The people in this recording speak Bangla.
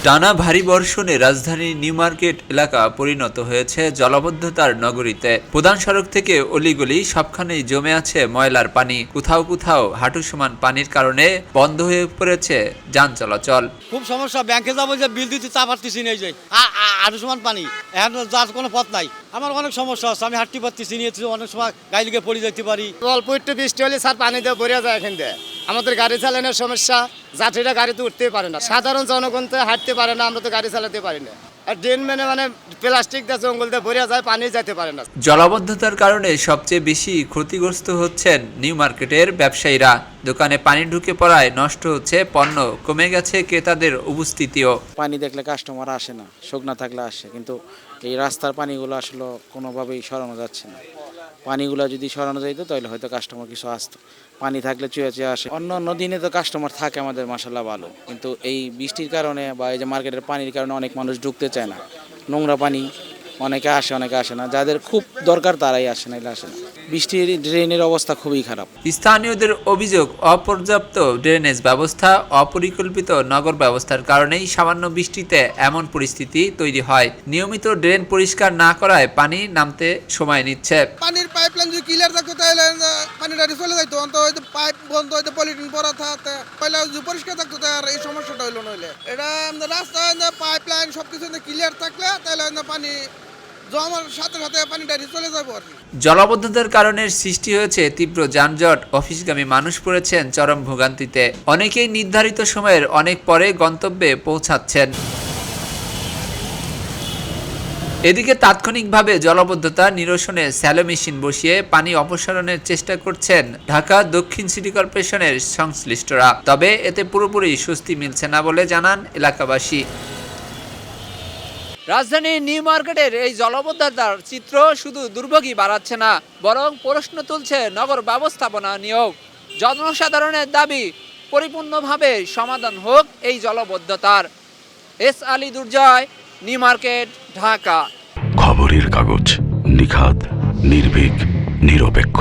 টানা ভারী বর্ষণে রাজধানীর নিউ মার্কেট এলাকা পরিণত হয়েছে জলাবদ্ধতার নগরীতে। প্রধান সড়ক থেকে অলিগলি সবখানেই জমে আছে ময়লার পানি। কোথাও কোথাও হাঁটু সমান পানির কারণে বন্ধ হয়ে পড়েছে যান চলাচল। খুব সমস্যা, ব্যাংকে যাবো যে বিল দিতে চা পারতেছি না, যাই হাঁটু সমান পানি, এখন যার কোনো পথ নাই। আমার অনেক সমস্যা হচ্ছে, আমি হাঁটতে পারতেছি নিয়েছি, অনেক সময় গাড়ি লিগে পড়ে যেতে পারি। অল্প একটু বৃষ্টি হলে স্যার পানি দিয়ে ভরে যায় এখান দিয়ে। আমাদের গাড়ি চালানোর সমস্যা, যাত্রীরা গাড়িতে উঠতেই পারে না, সাধারণ জনগণ তো হাঁটতে পারে না, আমরা তো গাড়ি চালাতে পারি না। আর ড্রেন মানে প্লাস্টিক দিয়ে জঙ্গল দিয়ে ভরে যায়, পানি যেতে পারে না। জলাবদ্ধতার কারণে সবচেয়ে বেশি ক্ষতিগ্রস্ত হচ্ছেন নিউ মার্কেটের ব্যবসায়ীরা। দোকানে পানি ঢুকে পড়ায় নষ্ট হচ্ছে পণ্য, কমে গেছে ক্রেতাদের উপস্থিতিও। পানি দেখলে কাস্টমার আসে না, শুকনা থাকলে আসে, কিন্তু এই রাস্তার পানিগুলো আসলে কোনোভাবেই সরানো যাচ্ছে না। পানিগুলো যদি সরানো যাইতো তাহলে হয়তো কাস্টমার কিছু আসতো। পানি থাকলে চুয়ে চুয়ে আসে। অন্য দিনে তো কাস্টমার থাকে আমাদের মাশাআল্লাহ ভালো, কিন্তু এই বৃষ্টির কারণে বা এই যে মার্কেটের পানির কারণে অনেক মানুষ ঢুকতে চায় না। নোংরা পানি, অনেকে আসে অনেকে আসে না, যাদের খুব দরকার তারাই আসে না, এলে আসে না। বৃষ্টির ড্রেনের অবস্থা খুবই খারাপ। স্থানীয়দের অভিযোগ, অপর্যাপ্ত ড্রেনেজ ব্যবস্থা, অপরিকল্পিত নগর ব্যবস্থার কারণেই সামান্য বৃষ্টিতে এমন পরিস্থিতি তৈরি হয়। নিয়মিত ড্রেন পরিষ্কার না করায় পানি নামতে সময় নিচ্ছে। পানির পাইপলাইন যদি ক্লিয়ার থাকতো তাহলে পানিটা চলে যাইতো, অন্তত পাইপ বন্ধ হইতে পলিথিন পরা থাকতে পয়লা যদি পরিষ্কার থাকতো তাহলে এই সমস্যাটা হইলো নইলে। এটা রাস্তায় পাইপলাইন সবকিছু ক্লিয়ার থাকলে তাহলে পানি জমার সাথে সাথে পানিটা চলে যাবো আর কি। জলাবদ্ধতার কারণে সৃষ্টি হয়েছে তীব্র যানজট, অফিসগামী মানুষ পড়েছেন চরম ভোগান্তিতে। অনেকেই নির্ধারিত সময়ের অনেক পরে গন্তব্যে পৌঁছাচ্ছেন। এদিকে তাৎক্ষণিকভাবে জলাবদ্ধতা নিরসনে স্যালো মেশিন বসিয়ে পানি অপসারণের চেষ্টা করছেন ঢাকা দক্ষিণ সিটি কর্পোরেশনের সংশ্লিষ্টরা। তবে এতে পুরোপুরি স্বস্তি মিলছে না বলে জানান এলাকাবাসী। রাজধানীর নিউ মার্কেটের এই জলাবদ্ধতার চিত্র শুধু দুর্ভোগই বাড়াচ্ছে না, বরং প্রশ্ন তুলছে নগর ব্যবস্থাপনা নিয়োগ। জনসাধারণের দাবি পরিপূর্ণভাবে সমাধান হোক এই জলাবদ্ধতার। এস আলী দুর্জয়, নিউ মার্কেট, ঢাকা। খবরের কাগজ, নিখাত, নির্ভীক, নিরপেক্ষ।